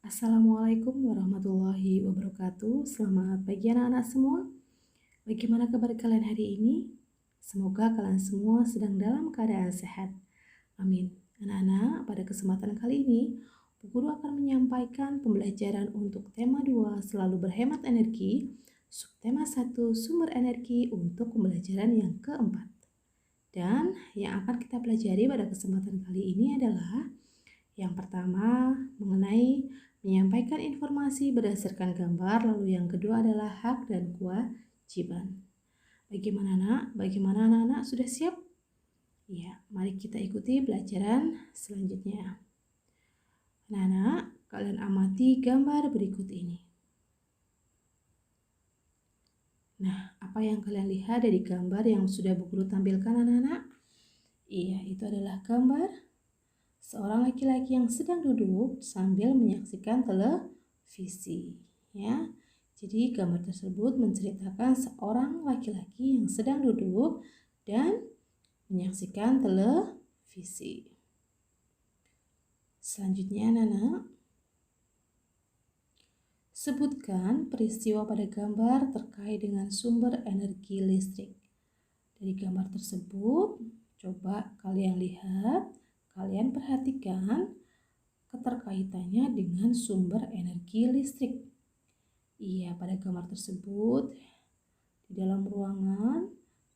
Assalamualaikum warahmatullahi wabarakatuh. Selamat pagi anak-anak semua. Bagaimana kabar kalian hari ini? Semoga kalian semua sedang dalam keadaan sehat. Amin. Anak-anak, pada kesempatan kali ini, Bu Guru akan menyampaikan pembelajaran untuk tema 2 selalu berhemat energi, subtema 1 sumber energi untuk pembelajaran yang keempat. Dan yang akan kita pelajari pada kesempatan kali ini adalah yang pertama mengenai menyampaikan informasi berdasarkan gambar, lalu yang kedua adalah hak dan kewajiban. Bagaimana anak-anak sudah siap? Ya, mari kita ikuti pelajaran selanjutnya. Anak-anak, kalian amati gambar berikut ini. Nah, apa yang kalian lihat dari gambar yang sudah Bu Guru tampilkan anak-anak? Iya, itu adalah gambar seorang laki-laki yang sedang duduk sambil menyaksikan televisi, ya. Jadi gambar tersebut menceritakan seorang laki-laki yang sedang duduk dan menyaksikan televisi. Selanjutnya, Nana, sebutkan peristiwa pada gambar terkait dengan sumber energi listrik. Dari gambar tersebut, coba kalian lihat, kalian perhatikan keterkaitannya dengan sumber energi listrik. Iya, pada gambar tersebut di dalam ruangan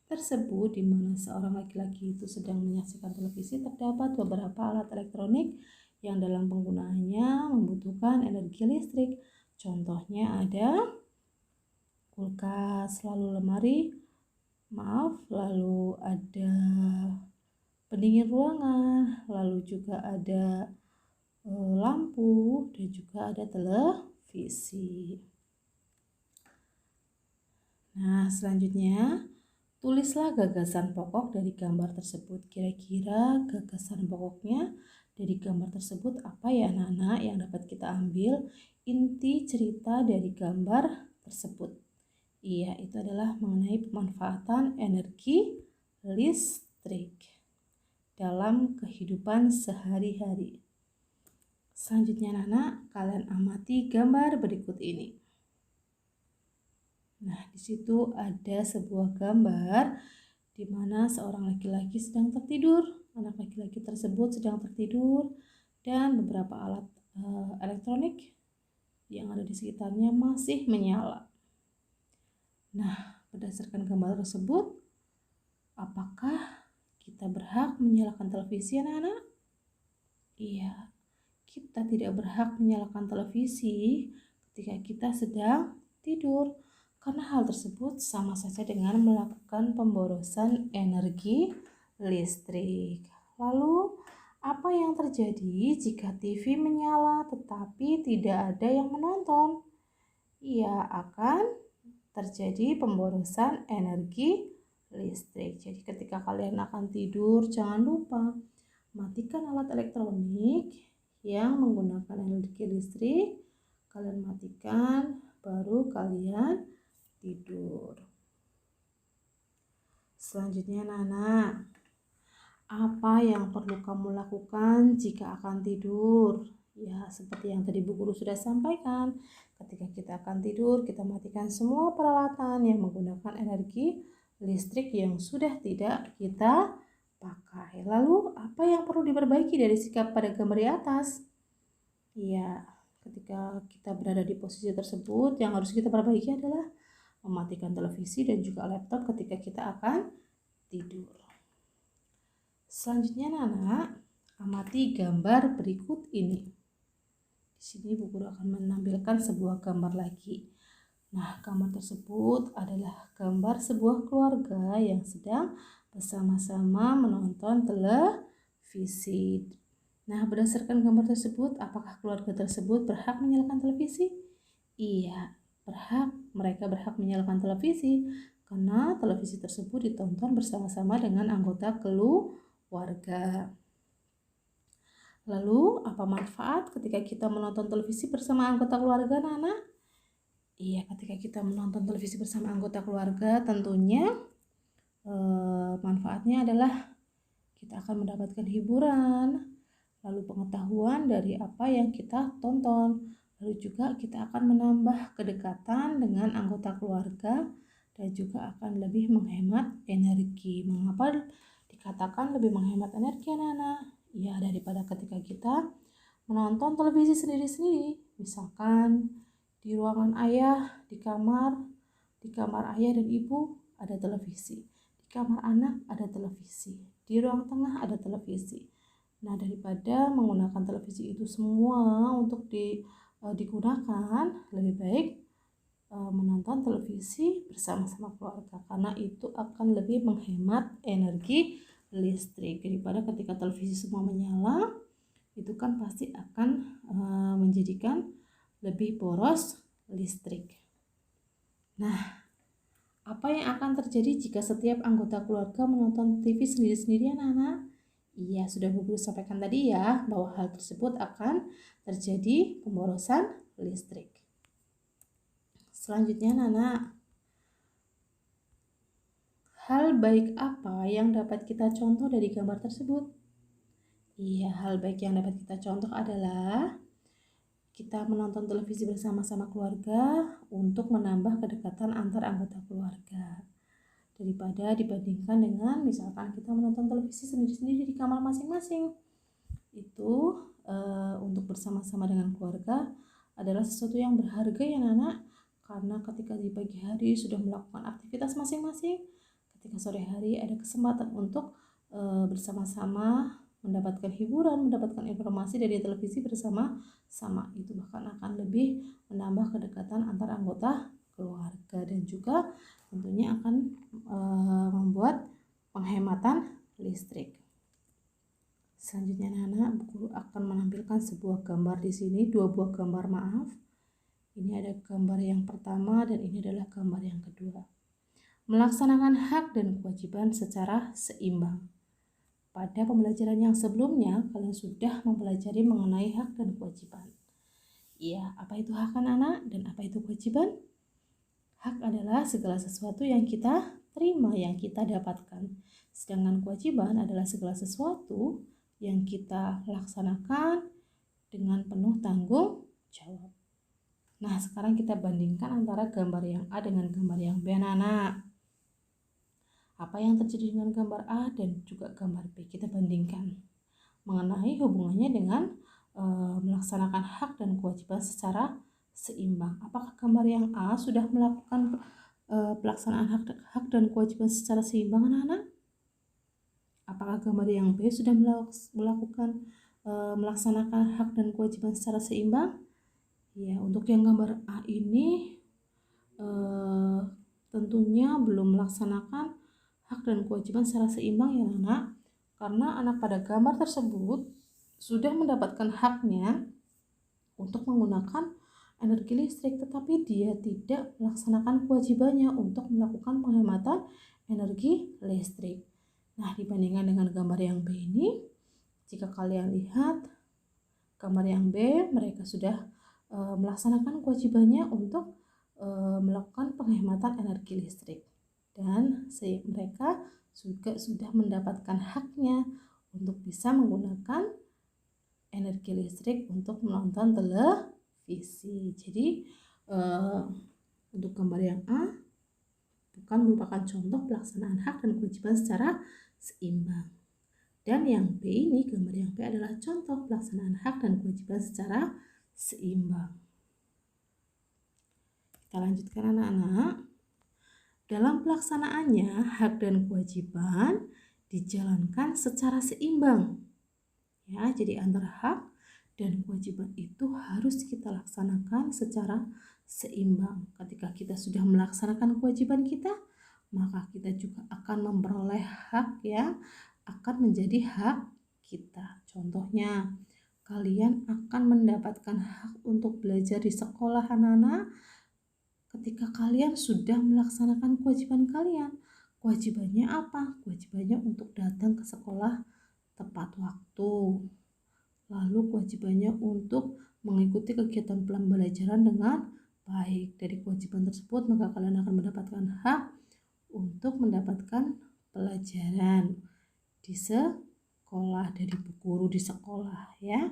tersebut di mana seorang laki-laki itu sedang menyaksikan televisi terdapat beberapa alat elektronik yang dalam penggunaannya membutuhkan energi listrik. Contohnya ada kulkas, lalu ada pendingin ruangan, lalu juga ada lampu dan juga ada televisi. Nah, selanjutnya tulislah gagasan pokok dari gambar tersebut. Kira-kira gagasan pokoknya dari gambar tersebut apa ya anak-anak yang dapat kita ambil inti cerita dari gambar tersebut? Iya, itu adalah mengenai pemanfaatan energi listrik dalam kehidupan sehari-hari. Selanjutnya anak-anak, kalian amati gambar berikut ini. Nah, di situ ada sebuah gambar di mana seorang laki-laki sedang tertidur. Anak laki-laki tersebut sedang tertidur dan beberapa alat elektronik yang ada di sekitarnya masih menyala. Nah, berdasarkan gambar tersebut, apakah kita berhak menyalakan televisi anak-anak? Iya, kita tidak berhak menyalakan televisi ketika kita sedang tidur, karena hal tersebut sama saja dengan melakukan pemborosan energi listrik. Lalu, apa yang terjadi jika TV menyala tetapi tidak ada yang menonton? Ia akan terjadi pemborosan energi listrik. Jadi ketika kalian akan tidur, jangan lupa matikan alat elektronik yang menggunakan energi listrik. Kalian matikan, baru kalian tidur. Selanjutnya Nana, apa yang perlu kamu lakukan jika akan tidur? Ya, seperti yang tadi Bu Guru sudah sampaikan, ketika kita akan tidur, kita matikan semua peralatan yang menggunakan energi listrik yang sudah tidak kita pakai. Lalu, apa yang perlu diperbaiki dari sikap pada gambar di atas? Ya, ketika kita berada di posisi tersebut, yang harus kita perbaiki adalah mematikan televisi dan juga laptop ketika kita akan tidur. Selanjutnya Nana, amati gambar berikut ini. Di sini Bu Guru akan menampilkan sebuah gambar lagi. Nah, gambar tersebut adalah gambar sebuah keluarga yang sedang bersama-sama menonton televisi. Nah, berdasarkan gambar tersebut, apakah keluarga tersebut berhak menyalakan televisi? Iya, berhak. Mereka berhak menyalakan televisi karena televisi tersebut ditonton bersama-sama dengan anggota keluarga. Lalu, apa manfaat ketika kita menonton televisi bersama anggota keluarga, Nana? Iya, ketika kita menonton televisi bersama anggota keluarga, tentunya manfaatnya adalah kita akan mendapatkan hiburan. lalu pengetahuan dari apa yang kita tonton. Lalu juga kita akan menambah kedekatan dengan anggota keluarga dan juga akan lebih menghemat energi. Mengapa dikatakan lebih menghemat energi, anak-anak? Ya, daripada ketika kita menonton televisi sendiri-sendiri. Misalkan di ruangan ayah, di kamar ayah dan ibu ada televisi. Di kamar anak ada televisi. Di ruang tengah ada televisi. Nah, daripada menggunakan televisi itu semua untuk digunakan, lebih baik menonton televisi bersama-sama keluarga karena itu akan lebih menghemat energi listrik daripada ketika televisi semua menyala, itu kan pasti akan menjadikan lebih boros listrik. Nah, apa yang akan terjadi jika setiap anggota keluarga menonton TV sendiri-sendiri, anak-anak? Iya, sudah Bu Guru sampaikan tadi ya, bahwa hal tersebut akan terjadi pemborosan listrik. Selanjutnya, anak-anak, hal baik apa yang dapat kita contoh dari gambar tersebut? Iya, hal baik yang dapat kita contoh adalah kita menonton televisi bersama-sama keluarga untuk menambah kedekatan antar anggota keluarga. Daripada dibandingkan dengan misalkan kita menonton televisi sendiri-sendiri di kamar masing-masing. Itu untuk bersama-sama dengan keluarga adalah sesuatu yang berharga ya anak-anak, karena ketika di pagi hari sudah melakukan aktivitas masing-masing, ketika sore hari ada kesempatan untuk bersama-sama mendapatkan hiburan, mendapatkan informasi dari televisi bersama-sama, itu bahkan akan lebih menambah kedekatan antar anggota keluarga dan juga tentunya akan membuat penghematan listrik. Selanjutnya anak-anak, Bu Guru akan menampilkan sebuah gambar di sini, dua buah gambar, maaf. Ini ada gambar yang pertama dan ini adalah gambar yang kedua. Melaksanakan hak dan kewajiban secara seimbang. Pada pembelajaran yang sebelumnya, kalian sudah mempelajari mengenai hak dan kewajiban. Iya, apa itu hak anak-anak dan apa itu kewajiban? Hak adalah segala sesuatu yang kita terima, yang kita dapatkan. Sedangkan kewajiban adalah segala sesuatu yang kita laksanakan dengan penuh tanggung jawab. Nah, sekarang kita bandingkan antara gambar yang A dengan gambar yang B, anak-anak. Apa yang terjadi dengan gambar A dan juga gambar B? Kita bandingkan mengenai hubungannya dengan melaksanakan hak dan kewajiban secara seimbang. Apakah gambar yang A sudah melakukan pelaksanaan hak dan kewajiban secara seimbang, anak-anak? Apakah gambar yang B sudah melakukan melaksanakan hak dan kewajiban secara seimbang? Ya, untuk yang gambar A ini tentunya belum melaksanakan hak dan kewajiban secara seimbang ya anak, karena anak pada gambar tersebut sudah mendapatkan haknya untuk menggunakan energi listrik, tetapi dia tidak melaksanakan kewajibannya untuk melakukan penghematan energi listrik. Nah, dibandingkan dengan gambar yang B ini, jika kalian lihat gambar yang B, mereka sudah melaksanakan kewajibannya untuk melakukan penghematan energi listrik, dan mereka juga sudah mendapatkan haknya untuk bisa menggunakan energi listrik untuk menonton televisi. Jadi untuk gambar yang A bukan merupakan contoh pelaksanaan hak dan kewajiban secara seimbang. Dan yang B ini, gambar yang B adalah contoh pelaksanaan hak dan kewajiban secara seimbang. Kita lanjutkan anak-anak. Dalam pelaksanaannya, hak dan kewajiban dijalankan secara seimbang. Ya, jadi antara hak dan kewajiban itu harus kita laksanakan secara seimbang. Ketika kita sudah melaksanakan kewajiban kita, maka kita juga akan memperoleh hak yang akan menjadi hak kita. Contohnya, kalian akan mendapatkan hak untuk belajar di sekolah anak-anak ketika kalian sudah melaksanakan kewajiban kalian. Kewajibannya apa? Kewajibannya untuk datang ke sekolah tepat waktu. Lalu kewajibannya untuk mengikuti kegiatan pembelajaran dengan baik. Dari kewajiban tersebut, maka kalian akan mendapatkan hak untuk mendapatkan pelajaran di sekolah. sekolah, dari bu guru di sekolah ya.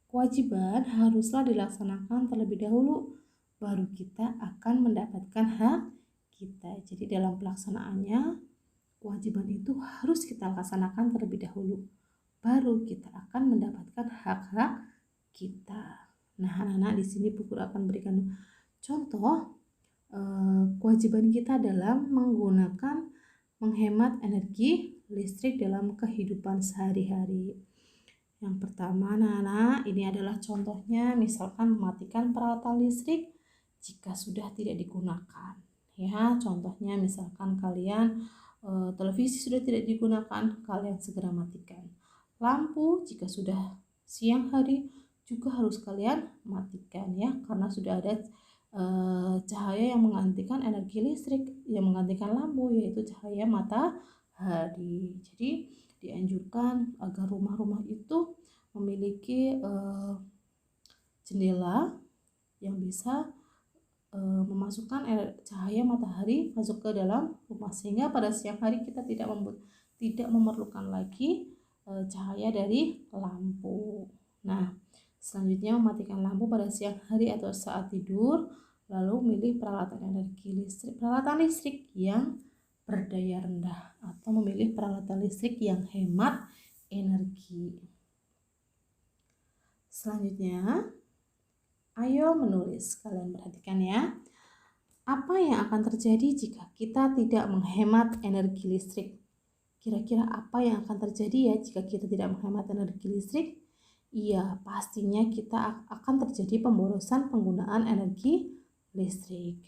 Kewajiban haruslah dilaksanakan terlebih dahulu, baru kita akan mendapatkan hak kita. Jadi dalam pelaksanaannya, kewajiban itu harus kita laksanakan terlebih dahulu, baru kita akan mendapatkan hak-hak kita. Nah, anak-anak, di sini Bu Guru akan berikan contoh kewajiban kita dalam menghemat energi listrik dalam kehidupan sehari-hari. Yang pertama, anak-anak, ini adalah contohnya, misalkan mematikan peralatan listrik jika sudah tidak digunakan. Ya, contohnya misalkan kalian televisi sudah tidak digunakan, kalian segera matikan. Lampu jika sudah siang hari juga harus kalian matikan ya, karena sudah ada cahaya yang menggantikan energi listrik, yang menggantikan lampu, yaitu cahaya matahari. Jadi dianjurkan agar rumah-rumah itu memiliki jendela yang bisa memasukkan cahaya matahari masuk ke dalam rumah, sehingga pada siang hari kita tidak memerlukan lagi cahaya dari lampu. Nah, selanjutnya mematikan lampu pada siang hari atau saat tidur, lalu memilih peralatan listrik yang berdaya rendah, atau memilih peralatan listrik yang hemat energi. Selanjutnya, ayo menulis. Kalian perhatikan ya. Apa yang akan terjadi jika kita tidak menghemat energi listrik? Kira-kira apa yang akan terjadi ya jika kita tidak menghemat energi listrik? Iya, pastinya kita akan terjadi pemborosan penggunaan energi listrik.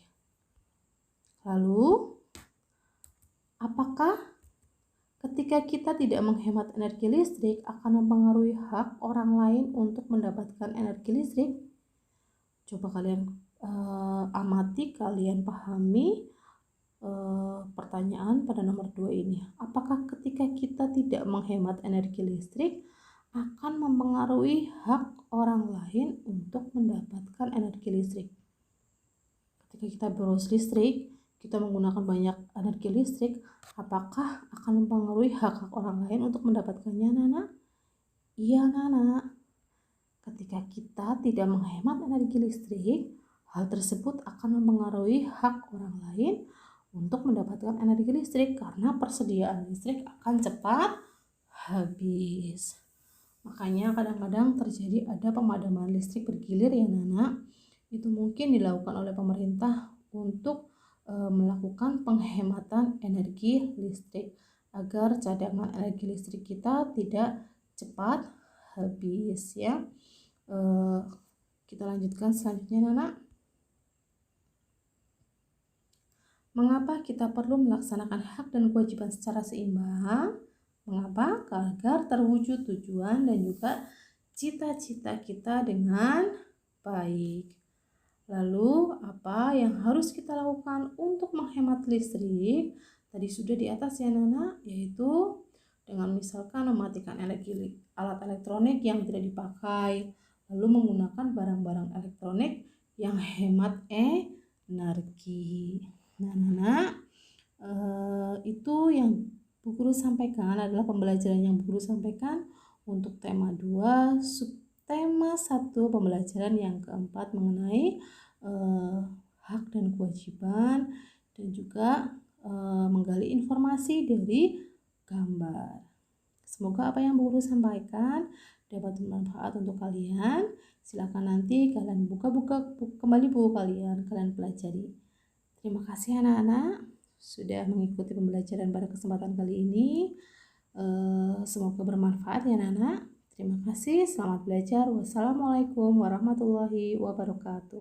Lalu, apakah ketika kita tidak menghemat energi listrik akan mempengaruhi hak orang lain untuk mendapatkan energi listrik? Coba kalian amati, kalian pahami pertanyaan pada nomor 2 ini. Apakah ketika kita tidak menghemat energi listrik akan mempengaruhi hak orang lain untuk mendapatkan energi listrik? Ketika kita boros listrik, kita menggunakan banyak energi listrik, apakah akan mempengaruhi hak-hak orang lain untuk mendapatkannya, Nana? Iya, Nana. Ketika kita tidak menghemat energi listrik, hal tersebut akan mempengaruhi hak orang lain untuk mendapatkan energi listrik, karena persediaan listrik akan cepat habis. Makanya kadang-kadang terjadi ada pemadaman listrik bergilir ya, Nana. Itu mungkin dilakukan oleh pemerintah untuk melakukan penghematan energi listrik agar cadangan energi listrik kita tidak cepat habis ya. Kita lanjutkan selanjutnya, Nana. Mengapa kita perlu melaksanakan hak dan kewajiban secara seimbang? Mengapa? Agar terwujud tujuan dan juga cita-cita kita dengan baik. Lalu, apa yang harus kita lakukan untuk menghemat listrik? Tadi sudah di atas ya, Nana, yaitu dengan misalkan mematikan alat elektronik yang tidak dipakai, lalu menggunakan barang-barang elektronik yang hemat energi. Nah, Nana, itu yang Bu Guru sampaikan adalah pembelajaran yang Bu Guru sampaikan untuk tema 2, subtema 1 pembelajaran yang keempat mengenai hak dan kewajiban, dan juga menggali informasi dari gambar. Semoga apa yang Bu Guru sampaikan dapat bermanfaat untuk kalian. Silakan nanti kalian buka kembali buku kalian pelajari. Terima kasih anak-anak sudah mengikuti pembelajaran pada kesempatan kali ini. Semoga bermanfaat ya anak-anak. Terima kasih, selamat belajar. Wassalamualaikum warahmatullahi wabarakatuh.